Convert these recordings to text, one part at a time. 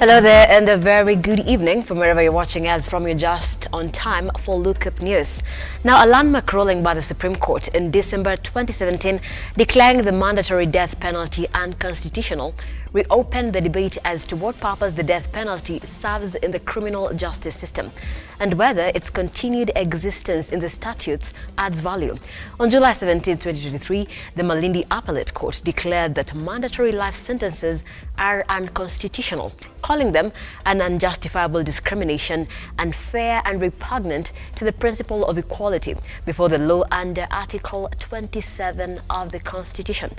Hello there and a very good evening from wherever you're watching us from. You're just on time for Lookup News. Now, a landmark ruling by the Supreme Court in December 2017 declaring the mandatory death penalty unconstitutional reopened the debate as to what purpose the death penalty serves in the criminal justice system and whether its continued existence in the statutes adds value. On July 17, 2023, the Malindi Appellate Court declared that mandatory life sentences are unconstitutional, calling them an unjustifiable discrimination, unfair and repugnant to the principle of equality before the law under Article 27 of the Constitution.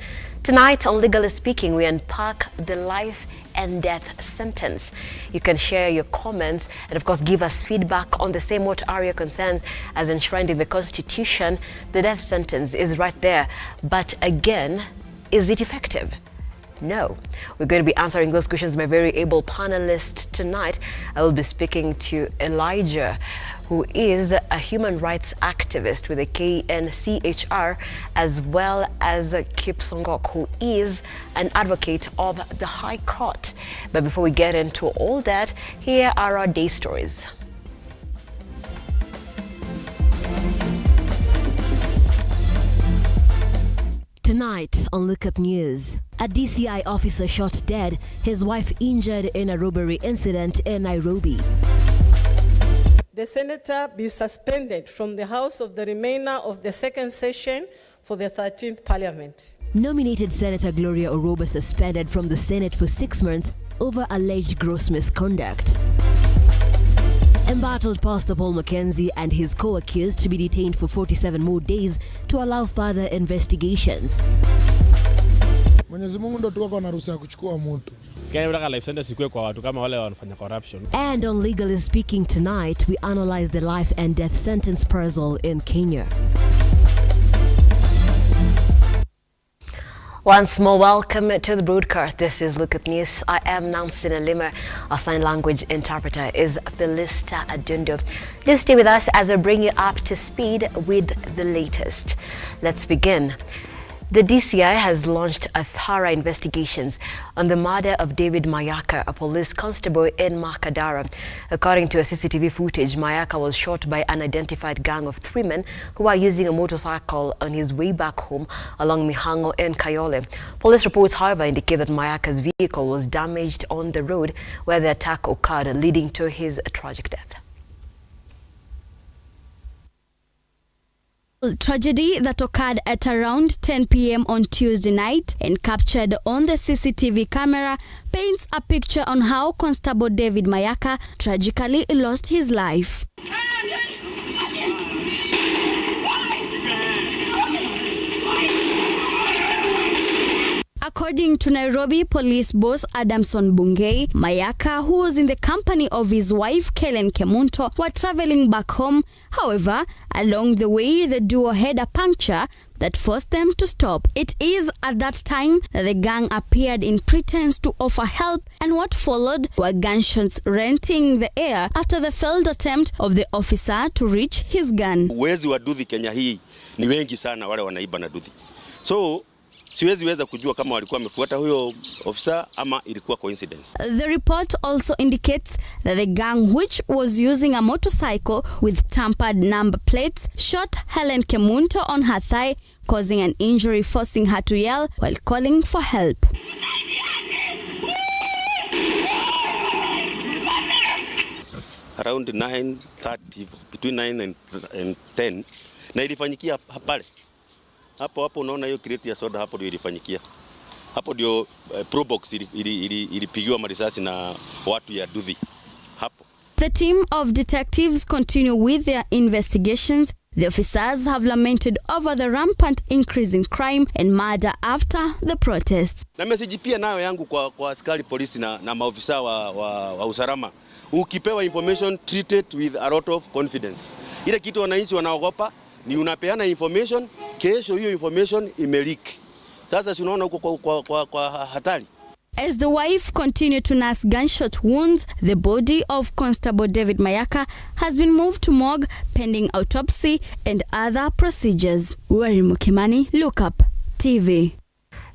Tonight on Legally Speaking, we unpack the life and death sentence. You can share your comments and of course give us feedback on the same. What are your concerns as enshrined in the Constitution? The death sentence is right there, but again, is it effective? No. We're going to be answering those questions. My very able panelist tonight. I will be speaking to Elijah, who is a human rights activist with the KNCHR, as well as Kip Songok, who is an advocate of the High Court. But before we get into all that, here are our day stories. Tonight on Lookup News, a DCI officer shot dead, his wife injured in a robbery incident in Nairobi. The senator be suspended from the House of the remainder of the second session for the 13th Parliament. Nominated Senator Gloria Oroba suspended from the Senate for 6 months over alleged gross misconduct. Embattled Pastor Paul Mackenzie and his co-accused to be detained for 47 more days to allow further investigations. Mwenyezi Mungu ndo tuko na ruhusa kuchukua mtu. And on Legally Speaking tonight, we analyze the life and death sentence puzzle in Kenya. Once more, welcome to the broadcast. This is Lookup News. I am Nancy Nalima. Our sign language interpreter is Felista Adundo. Do stay with us as we bring you up to speed with the latest. Let's begin. The DCI has launched a thorough investigations on the murder of David Mayaka, a police constable in Makadara. According to a CCTV footage, Mayaka was shot by an unidentified gang of 3 men who were using a motorcycle on his way back home along Mihango and Kayole. Police reports, however, indicate that Mayaka's vehicle was damaged on the road where the attack occurred, leading to his tragic death. Tragedy that occurred at around 10 p.m. on Tuesday night and captured on the CCTV camera paints a picture on how Constable David Mayaka tragically lost his life. According to Nairobi Police Boss Adamson Bungei, Mayaka, who was in the company of his wife Kellen Kemunto, were traveling back home. However, along the way, the duo had a puncture that forced them to stop. It is at that time that the gang appeared in pretense to offer help, and what followed were gunshots renting the air after the failed attempt of the officer to reach his gun. Wezi wa duthi Kenya hii ni wengi sana wale wanaiba na duthi. So siwezi weza kujua kama walikuwa wamefuata huyo officer ama ilikuwa coincidence. The report also indicates that the gang, which was using a motorcycle with tampered number plates, shot Helen Kemunto on her thigh, causing an injury, forcing her to yell while calling for help. Around 9:30, between 9 and 10, na ilifanyikia pale. Hapo unaona hiyo crate ya soda, hapo ndio ilifanyikia. Hapo ndio pro box ilipigiwa marisasi na watu ya duthi. Hapo. The team of detectives continue with their investigations. The officers have lamented over the rampant increase in crime and murder after the protests. Na message pia nayo yangu kwa askari polisi na maofisa wa usalama. Ukipewa information, treat it with a lot of confidence. Ile kitu wananchi wanaogopa ni unapeana information, kesho hiyo information imeleak. Sasa tunaona huko kwa hatari. As the wife continued to nurse gunshot wounds, the body of Constable David Mayaka has been moved to morgue pending autopsy and other procedures. Wari Mukimani, Lookup TV.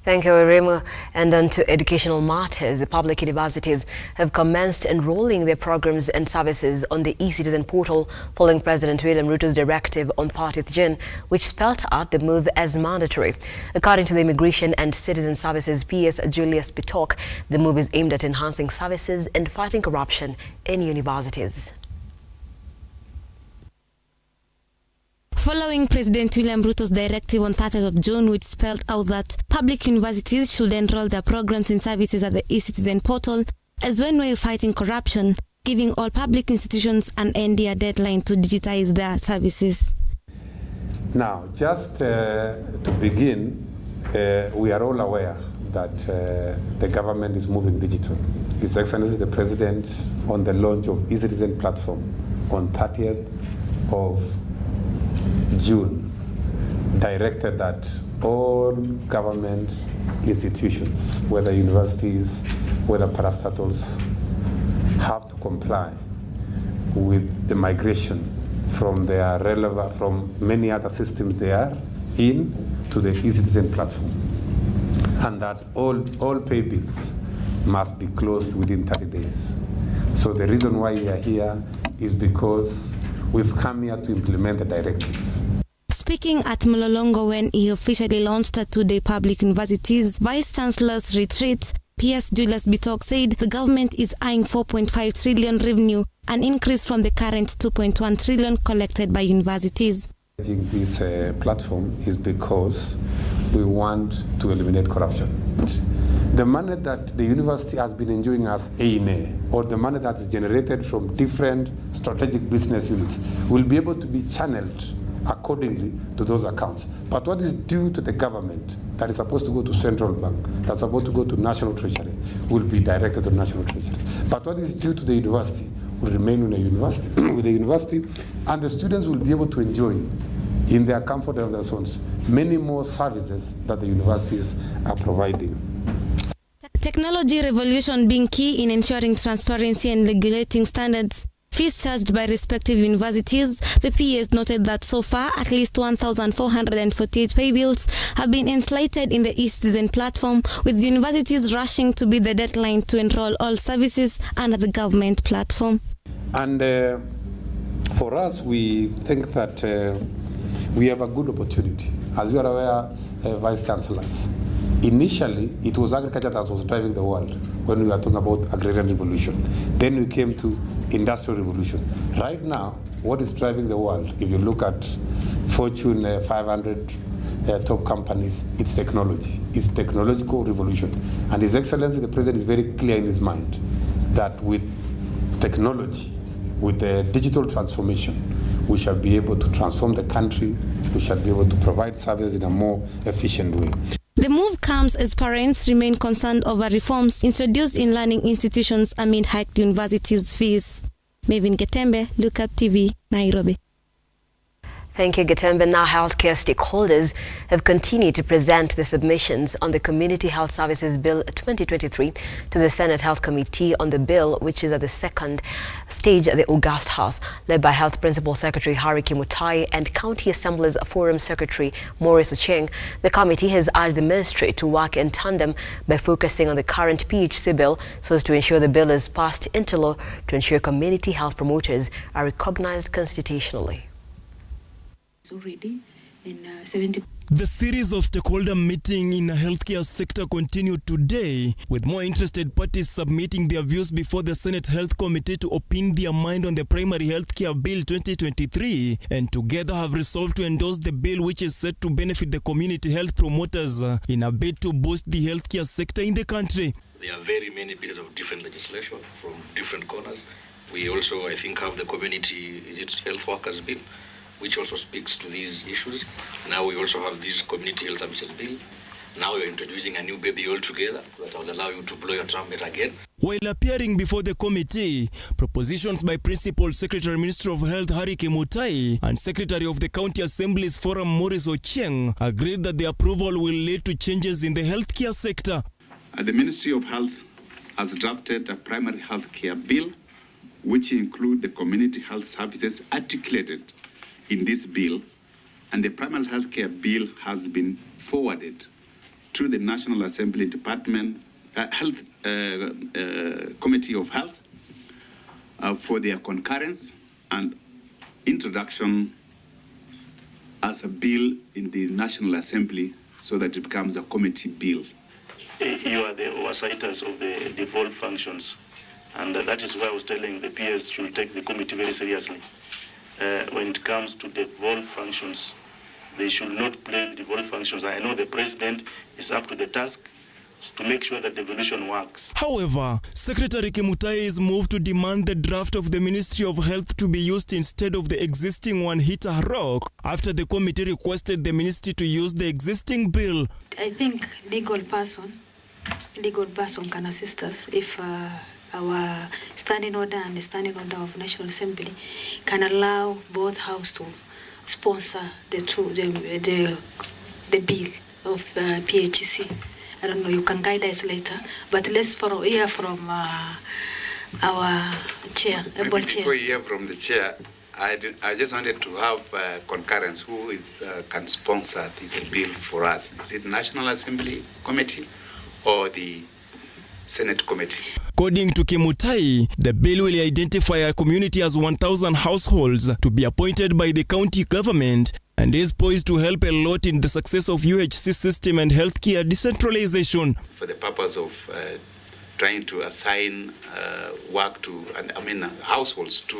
Thank you, Remo. And on to educational matters. The public universities have commenced enrolling their programs and services on the e-citizen portal following President William Ruto's directive on 30th June, which spelled out the move as mandatory. According to the Immigration and Citizen Services PS Julius Bitok, the move is aimed at enhancing services and fighting corruption in universities. Following President William Ruto's directive on 30th of June, which spelled out that public universities should enroll their programs and services at the e-citizen portal as one way of fighting corruption, giving all public institutions an end-year deadline to digitize their services. Now, just to begin, we are all aware that the government is moving digital. His Excellency the President, on the launch of e-citizen platform on 30th of June, directed that all government institutions, whether universities, whether parastatals, have to comply with the migration from their from many other systems they are in to the e-citizen platform, and that all pay bills must be closed within 30 days. So the reason why we are here is because we've come here to implement the directive. Speaking at Mlolongo when he officially launched a two-day public universities Vice-Chancellor's retreat, PS Julius Bitok said the government is eyeing 4.5 trillion revenue, an increase from the current 2.1 trillion collected by universities. This platform is because we want to eliminate corruption. The money that the university has been enjoying as A&A, or the money that is generated from different strategic business units, will be able to be channeled accordingly to those accounts. But what is due to the government, that is supposed to go to central bank, that's supposed to go to national treasury, will be directed to national treasury. But what is due to the university will remain in the university, with the university, and the students will be able to enjoy in their comfort of their homes many more services that the universities are providing. Technology revolution being key in ensuring transparency and regulating standards. Fees charged by respective universities, the PS noted that so far at least 1,448 pay bills have been inflated in the e-citizen platform, with universities rushing to beat the deadline to enroll all services under the government platform. And for us, we think that we have a good opportunity. As you are aware, Vice Chancellors, initially it was agriculture that was driving the world when we were talking about agrarian revolution. Then we came to industrial revolution. Right now, what is driving the world, if you look at Fortune 500 top companies, it's technology. It's technological revolution. And His Excellency the President is very clear in his mind that with technology, with the digital transformation, we shall be able to transform the country, we shall be able to provide services in a more efficient way. The move comes as parents remain concerned over reforms introduced in learning institutions amid hiked universities' fees. Mavin Getembe, Lookuptv, Nairobi. Thank you, Getembe. Now, healthcare stakeholders have continued to present the submissions on the Community Health Services Bill 2023 to the Senate Health Committee on the bill, which is at the second stage at the August House, led by Health Principal Secretary Harry Kimutai and County Assembly's Forum Secretary Maurice Ocheng. The committee has urged the ministry to work in tandem by focusing on the current PHC bill so as to ensure the bill is passed into law to ensure community health promoters are recognized constitutionally. Already in 70. The series of stakeholder meetings in the healthcare sector continued today, with more interested parties submitting their views before the Senate Health Committee to opine their mind on the Primary Healthcare Bill 2023, and together have resolved to endorse the bill, which is set to benefit the community health promoters in a bid to boost the healthcare sector in the country. There are very many pieces of different legislation from different corners. We also, I think, have the community health workers bill, which also speaks to these issues. Now we also have this community health services bill. Now we're introducing a new baby altogether that will allow you to blow your trumpet again. While appearing before the committee, propositions by Principal Secretary Minister of Health Harry Kimutai and Secretary of the County Assembly's Forum Maurice Ocheng agreed that the approval will lead to changes in the healthcare sector. The Ministry of Health has drafted a primary healthcare bill, which include the community health services articulated in this bill, and the primary healthcare bill has been forwarded to the National Assembly Department Health Committee of Health for their concurrence and introduction as a bill in the National Assembly so that it becomes a committee bill. You are the oversighters of the devolved functions, and that is why I was telling the PS should take the committee very seriously. When it comes to devolved functions, they should not play the devolved functions. I know the president is up to the task to make sure that devolution works. However, Secretary Kimutai is moved to demand the draft of the Ministry of Health to be used instead of the existing one hit a rock after the committee requested the ministry to use the existing bill. I think legal person can assist us if our standing order and the standing order of National Assembly can allow both houses to sponsor the bill of PHC. I don't know, you can guide us later, but let's hear from our chair, able chair. Before you hear from the chair, I just wanted to have concurrence. Who can sponsor this bill for us? Is it National Assembly Committee or the Senate Committee? According to Kimutai, the bill will identify a community as 1,000 households to be appointed by the county government and is poised to help a lot in the success of UHC system and healthcare decentralization. For the purpose of trying to assign work to, households to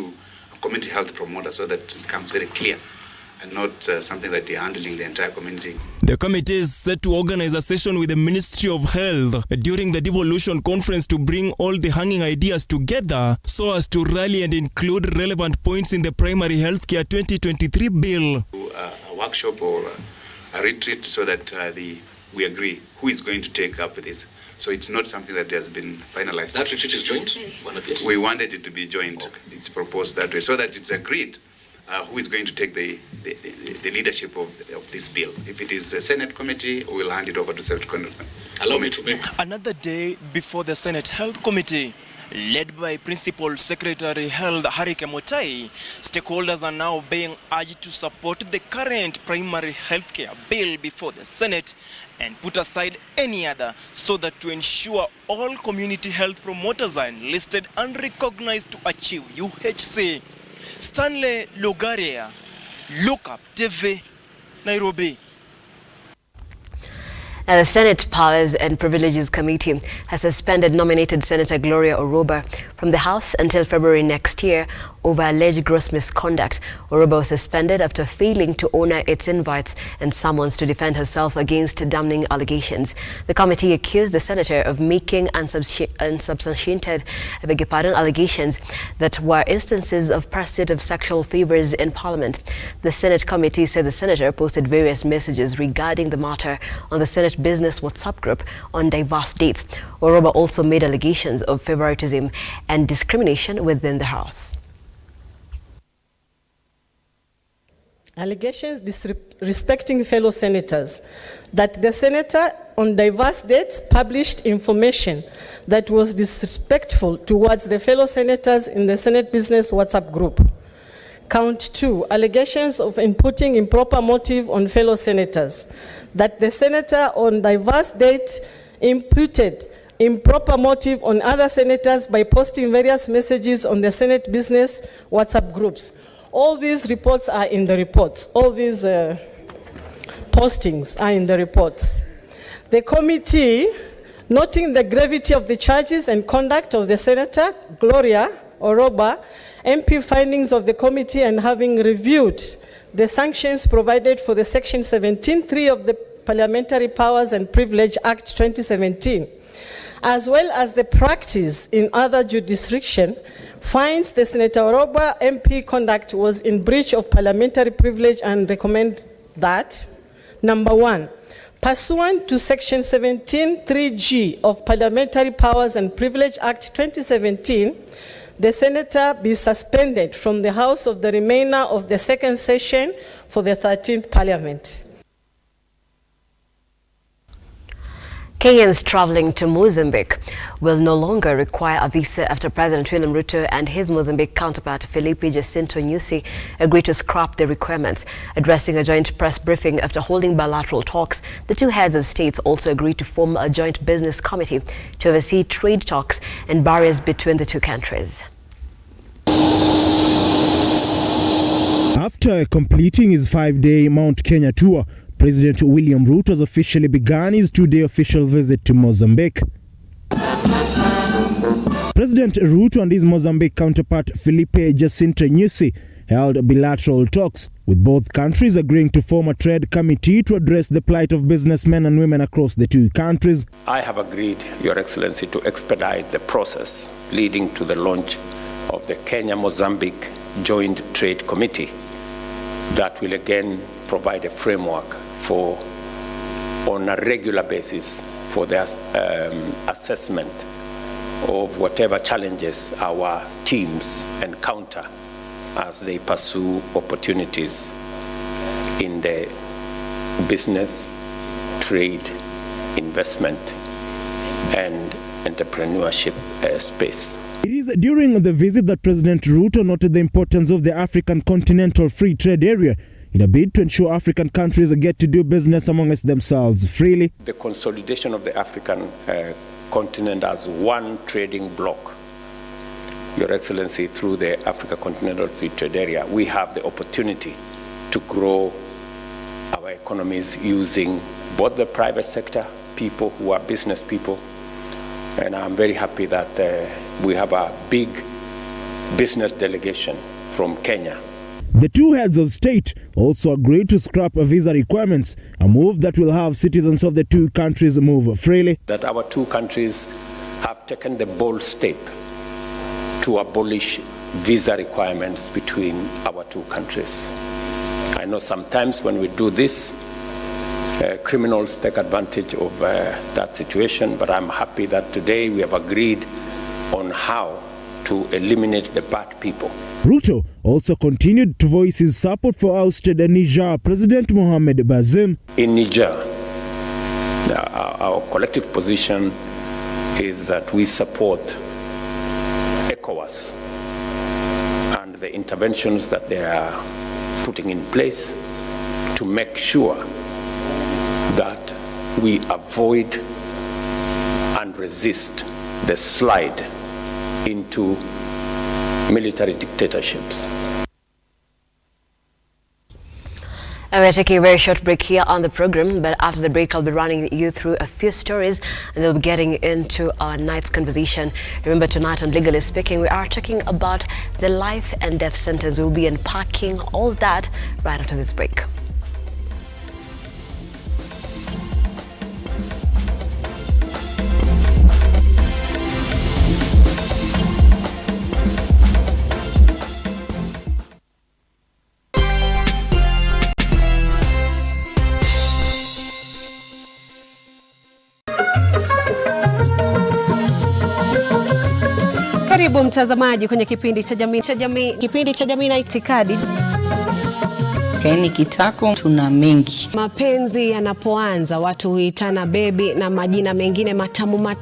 a community health promoter so that it becomes very clear and not something that they're handling the entire community. The committee is set to organize a session with the Ministry of Health during the devolution conference to bring all the hanging ideas together so as to rally and include relevant points in the Primary Healthcare 2023 bill. A workshop or a retreat so that we agree who is going to take up this. So it's not something that has been finalized. That retreat is joint? We wanted it to be joint. Okay. It's proposed that way so that it's agreed who is going to take the leadership of this bill. If it is the Senate Committee, we will hand it over to Senate Committee. Allow me to make another day before the Senate Health Committee, led by Principal Secretary Health Harry Kimutai, stakeholders are now being urged to support the current primary healthcare bill before the Senate and put aside any other so that to ensure all community health promoters are enlisted and recognized to achieve UHC. Stanley Lugaria, Lookuptv, Nairobi. The Senate Powers and Privileges Committee has suspended nominated Senator Gloria Oroba from the House until February next year over alleged gross misconduct. Oroba was suspended after failing to honor its invites and summons to defend herself against damning allegations. The committee accused the senator of making unsubstantiated allegations that were instances of pursuit of sexual favors in Parliament. The Senate committee said the senator posted various messages regarding the matter on the Senate Business WhatsApp group on diverse dates. Oroba also made allegations of favoritism and discrimination within the House. Allegations disrespecting fellow senators, that the senator on diverse dates published information that was disrespectful towards the fellow senators in the Senate Business WhatsApp group. Count 2, allegations of inputting improper motive on fellow senators, that the senator on diverse dates imputed improper motive on other senators by posting various messages on the Senate Business WhatsApp groups. All these reports are in the reports. All these postings are in the reports. The committee, noting the gravity of the charges and conduct of the Senator Gloria Oroba, MP findings of the committee, and having reviewed the sanctions provided for the Section 17(3) of the Parliamentary Powers and Privilege Act 2017, as well as the practice in other jurisdictions, finds the Senator Oroba MP conduct was in breach of parliamentary privilege and recommend that, number 1, pursuant to Section 17(3)(g) of Parliamentary Powers and Privilege Act 2017, the senator be suspended from the House of the remainder of the second session for the 13th Parliament. Kenyans traveling to Mozambique will no longer require a visa after President William RUTO and his Mozambique counterpart Felipe Jacinto Nyusi agreed to scrap the requirements. Addressing a joint press briefing after holding bilateral talks, the two heads of states also agreed to form a joint business committee to oversee trade talks and barriers between the two countries. After completing his 5-day Mount Kenya tour, President William Ruto has officially begun his 2-day official visit to Mozambique. President Ruto and his Mozambique counterpart Felipe Jacinto Nyusi held bilateral talks, with both countries agreeing to form a trade committee to address the plight of businessmen and women across the two countries. I have agreed, Your Excellency, to expedite the process leading to the launch of the Kenya-Mozambique Joint Trade Committee that will again provide a framework for, on a regular basis, for the assessment of whatever challenges our teams encounter as they pursue opportunities in the business, trade, investment, and entrepreneurship space. It is during the visit that President Ruto noted the importance of the African Continental Free Trade Area in a bid to ensure African countries get to do business amongst themselves freely. The consolidation of the African continent as one trading bloc, Your Excellency, through the Africa Continental Free Trade Area, we have the opportunity to grow our economies using both the private sector, people who are business people, and I'm very happy that we have a big business delegation from Kenya. The two heads of state also agreed to scrap visa requirements, a move that will have citizens of the two countries move freely. That our two countries have taken the bold step to abolish visa requirements between our two countries. I know sometimes when we do this, criminals take advantage of that situation, but I'm happy that today we have agreed on how to eliminate the bad people. Ruto also continued to voice his support for ousted Niger President Mohamed Bazoum. In Niger, our collective position is that we support ECOWAS and the interventions that they are putting in place to make sure that we avoid and resist the slide into military dictatorships. And we're taking a very short break here on the program, but after the break I'll be running you through a few stories and we'll be getting into our night's conversation. Remember, tonight on Legally Speaking we are talking about the life and death sentence. We'll be unpacking all that right after this break. Karibu mtazamaji kwenye kipindi cha jamii na itikadi. Kaini kitako tuna mengi. Mapenzi yanapoanza watu huitana bebi na majina mengine matamu,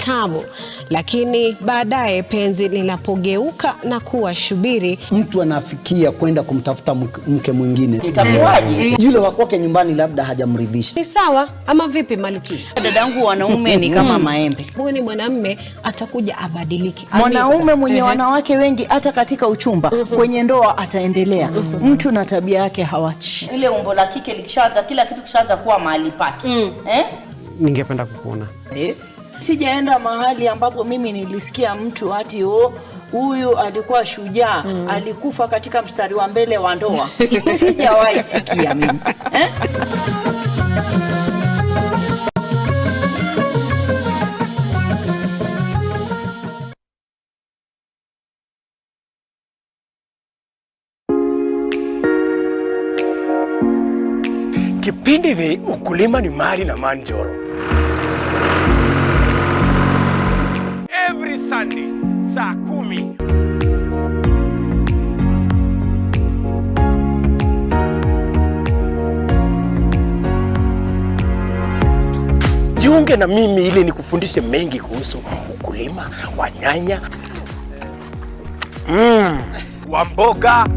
lakini baadaye penzi linapogeuka na kuwa shubiri, mtu anafikia kwenda kumtafuta mke mwingine. Itakuwaje? Yule wa kwake nyumbani labda hajamridhisha. Ni sawa ama vipi Maliki? Dadangu, wanaume ni kama maembe. Huyu mwanamume atakuja abadiliki. Mwanaume mwenye wanawake wengi hata katika uchumba, kwenye ndoa ataendelea. Mtu na tabia yake hawachi. Ile umbo la kike likishaanza, kila kitu kishaanza kuwa mahali pake. Ningependa kukuona. Sijaenda mahali ambapo mimi nilisikia mtu ati huyu alikuwa shujaa, alikufa katika mstari wa mbele wa ndoa. Sijawahi sikia mimi. Kipindi ni ukulima ni mali na manjoro. Every Sunday saa 10. Jiunge na mimi ili nikufundishe mengi kuhusu ukulima wa nyanya, wa mboga,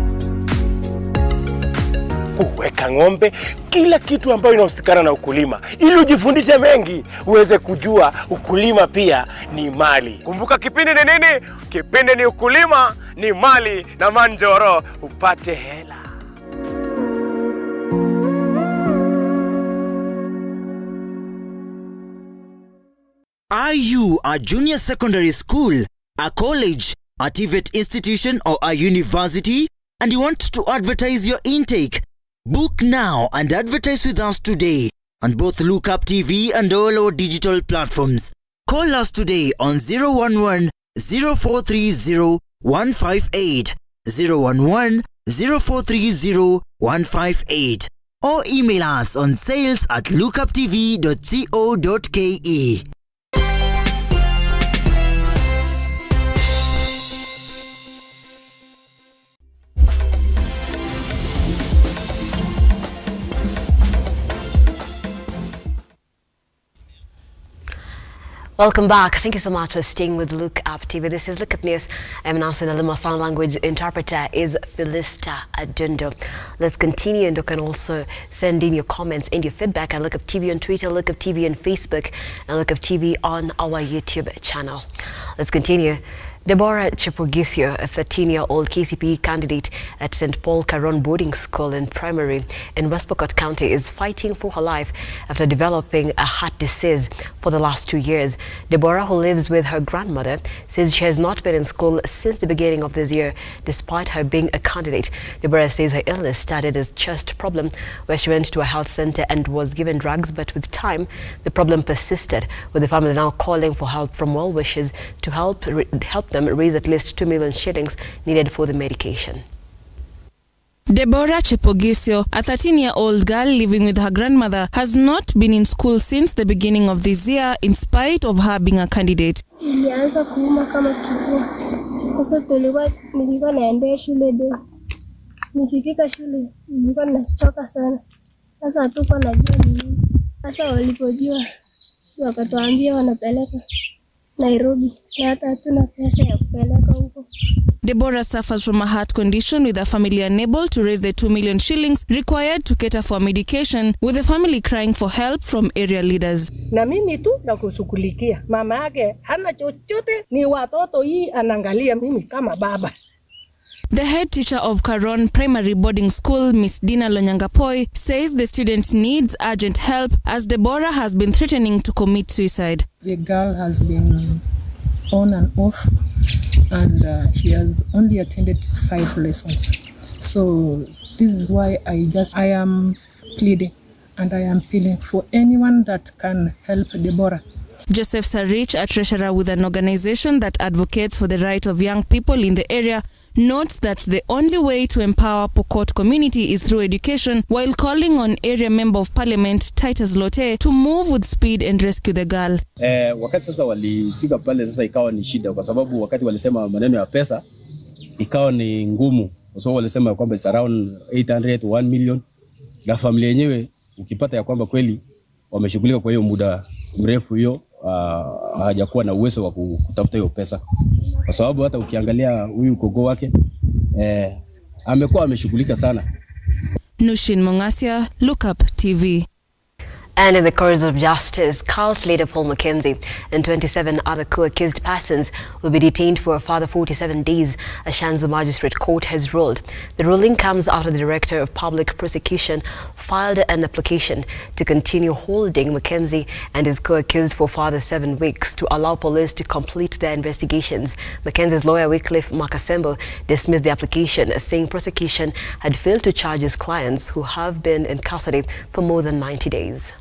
kuweka ng'ombe, kila kitu ambayo inahusikana na ukulima, ili ujifundishe mengi, uweze kujua ukulima pia ni mali. Kumbuka kipindi ni nini? Kipindi ni ukulima ni mali na Manjoro, upate hela. Are you a junior secondary school, a college, a TVET institution or a university and you want to advertise your intake? Book now and advertise with us today on both Lookuptv and all our digital platforms. Call us today on 011 0430 158, 011 0430 158 or email us on sales@lookuptv.co.ke. Welcome back. Thank you so much for staying with Lookuptv. This is Lookup News. I'm Nancy Nalima. Sign language interpreter is Philista Adundo. Let's continue, and you can also send in your comments and your feedback at Lookuptv on Twitter, Lookuptv on Facebook, and Lookuptv on our YouTube channel. Let's continue. Deborah Chepogisio, a 13-year-old KCPE candidate at St. Paul Caron Boarding School and Primary in West Pokot County, is fighting for her life after developing a heart disease for the last 2 years. Deborah, who lives with her grandmother, says she has not been in school since the beginning of this year, despite her being a candidate. Deborah says her illness started as a chest problem, where she went to a health center and was given drugs, but with time, the problem persisted, with the family now calling for help from well-wishers to help them raise at least 2 million shillings needed for the medication. Deborah Chepogisio, a 13-year-old girl living with her grandmother, has not been in school since the beginning of this year in spite of her being a candidate. Nilianza kuuma kama kifua. Sasa nilikuwa naendea shule leo. Nikifika shule nilikuwa nachoka sana. Sasa hatukuwa najua nini. Sasa walipojua wakatuambia wanapeleka Nairobi, na hata hatuna pesa ya kupeleka huko. Deborah suffers from a heart condition, with her family unable to raise the 2 million shillings required to cater for medication, with the family crying for help from area leaders. Na mimi tu na kushughulikia. Mama yake hana chochote, ni watoto hii anaangalia mimi kama baba. The head teacher of Caron Primary Boarding School, Miss Dina Lonyangapoy, says the student needs urgent help as Deborah has been threatening to commit suicide. The girl has been on and off, and she has only attended 5 lessons. So this is why I am pleading and I am appealing for anyone that can help Deborah. Joseph Sarich, a treasurer with an organization that advocates for the right of young people in the area, notes that the only way to empower Pokot community is through education, while calling on area member of parliament Titus Lote to move with speed and rescue the girl. Wakati sasa walifika pale, sasa ikawa ni shida, kwa sababu wakati walisema maneno ya pesa ikawa ni ngumu, kwa sababu walisema kwamba it's around 800 to 1 million, na familia yenyewe ukipata ya kwamba kweli wameshughulika kwa hiyo muda mrefu hiyo, hajakuwa na uwezo wa kutafuta hiyo pesa, kwa sababu hata ukiangalia huyu gogo wake amekuwa ameshughulika sana. Nushin Mongasia, Lookuptv. And in the corridors of justice, cult leader Paul Mackenzie and 27 other co-accused persons will be detained for a further 47 days, a Shanzu Magistrate Court has ruled. The ruling comes after the Director of Public Prosecution filed an application to continue holding Mackenzie and his co-accused for further 7 weeks to allow police to complete their investigations. Mackenzie's lawyer Wycliffe Makadara dismissed the application, saying prosecution had failed to charge his clients, who have been in custody for more than 90 days.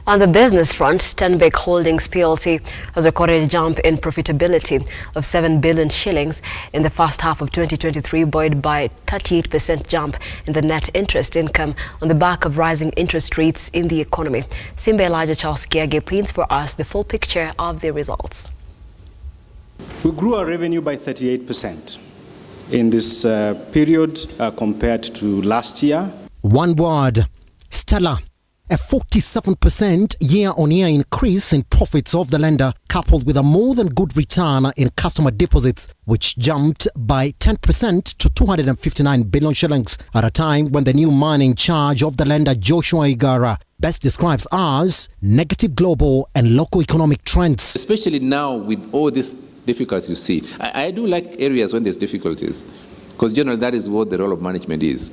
On the business front, Stanbic Holdings PLC has recorded a jump in profitability of 7 billion shillings in the first half of 2023, buoyed by 38% jump in the net interest income on the back of rising interest rates in the economy. Simba Elijah Charles Kiage paints for us the full picture of the results. We grew our revenue by 38% in this period compared to last year. One word, stellar. A 47% year-on-year increase in profits of the lender, coupled with a more than good return in customer deposits, which jumped by 10% to 259 billion shillings at a time when the new man in charge of the lender, Joshua Igara, best describes as negative global and local economic trends. Especially now with all these difficulties you see. I do like areas when there's difficulties, because generally that is what the role of management is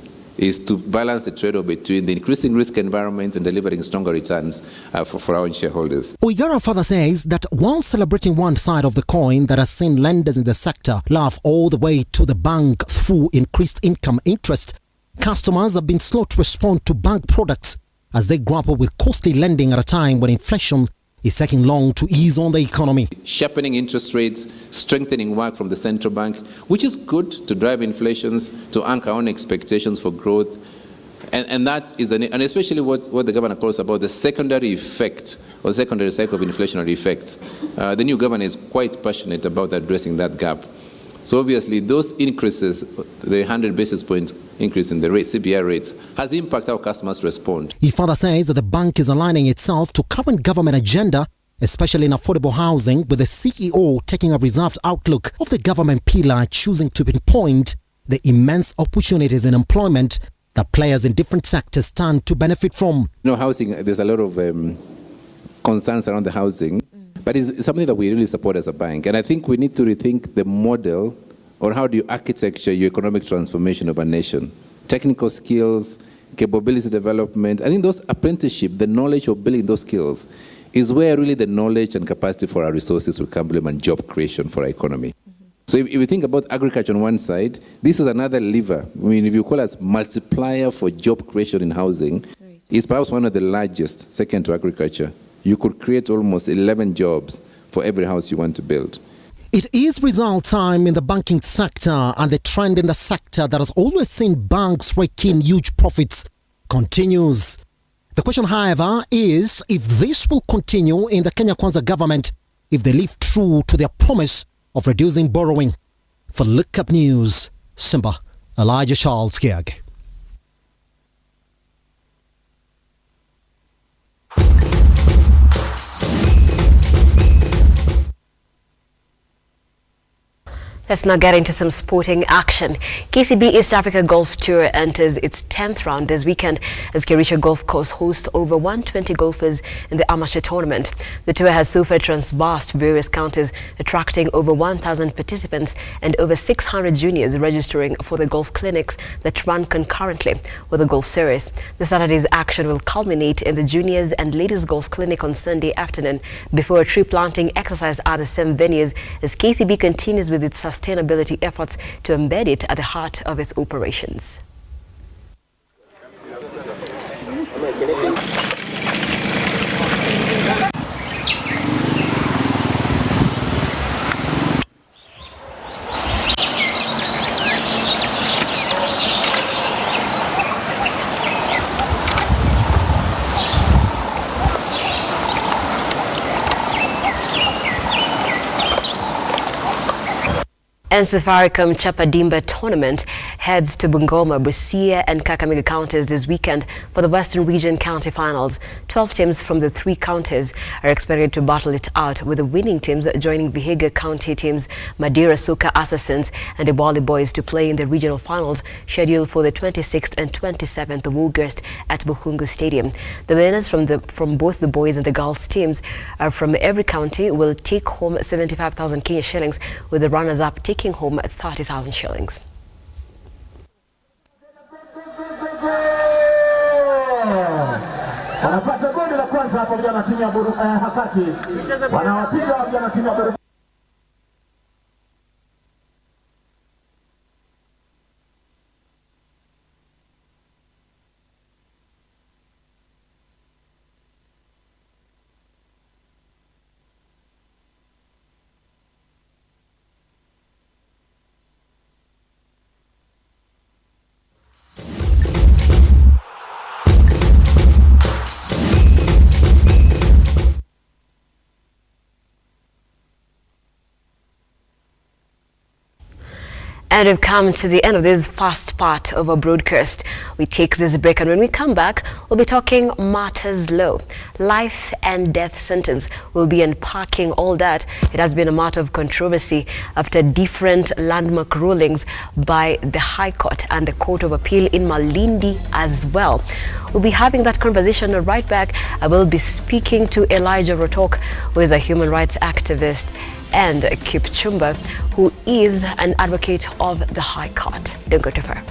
to balance the trade-off between the increasing risk environment and delivering stronger returns for our shareholders. Oigara further says that while celebrating one side of the coin that has seen lenders in the sector laugh all the way to the bank through increased income interest, customers have been slow to respond to bank products as they grapple with costly lending at a time when inflation is taking long to ease on the economy. Sharpening interest rates, strengthening work from the central bank, which is good to drive inflations, to anchor on expectations for growth. And that is, and especially what the governor calls about the secondary effect or secondary cycle of inflationary effects. The new governor is quite passionate about addressing that gap. So obviously those increases, the 100 basis points increase in the rate, CPI rates, has impacted how customers respond. He further says that the bank is aligning itself to current government agenda, especially in affordable housing, with the CEO taking a reserved outlook of the government pillar, choosing to pinpoint the immense opportunities in employment that players in different sectors stand to benefit from. You know, housing, there's a lot of concerns around the housing. But it's something that we really support as a bank. And I think we need to rethink the model, or how do you architecture your economic transformation of a nation. Technical skills, capability development. I think those apprenticeship, the knowledge of building those skills, is where really the knowledge and capacity for our resources will complement job creation for our economy. So if you think about agriculture on one side, this is another lever. I mean, if you call us multiplier for job creation in housing, it's perhaps one of the largest, second to agriculture. You could create almost 11 jobs for every house you want to build. It is result time in the banking sector, and the trend in the sector that has always seen banks rake in huge profits continues. The question, however, is if this will continue in the Kenya Kwanza government if they live true to their promise of reducing borrowing. For Lookup News, Simba Elijah Charles Kiage. Let's now get into some sporting action. KCB East Africa Golf Tour enters its 10th round this weekend as Kerisha Golf Course hosts over 120 golfers in the amateur tournament. The tour has so far traversed various counties, attracting over 1,000 participants and over 600 juniors registering for the golf clinics that run concurrently with the golf series. The Saturday's action will culminate in the juniors and ladies golf clinic on Sunday afternoon before a tree planting exercise at the same venues as KCB continues with its sustainability efforts to embed it at the heart of its operations. And Safaricom Chapadimba tournament heads to Bungoma, Busia and Kakamega counties this weekend for the Western Region County Finals. 12 teams from the 3 counties are expected to battle it out, with the winning teams joining Vihiga County teams Madira Suka Assassins and the Bali Boys to play in the regional finals scheduled for the 26th and 27th of August at Buhungu Stadium. The winners from both the boys and the girls teams are from every county will take home 75,000 Kenya shillings, with the runners-up taking home 30,000 shillings. Wanapata goli la kwanza hapo vijana timu ya Hakati. Wanawapiga vijana timu ya And we've come to the end of this first part of our broadcast. We take this break, and when we come back, we'll be talking matters law, life and death sentence. We'll be unpacking all that. It has been a matter of controversy after different landmark rulings by the High Court and the Court of Appeal in Malindi as well. We'll be having that conversation right back. I will be speaking to Elijah RUTO, who is a human rights activist, and Kipchumba, who is an advocate of the High Court. Don't go too far.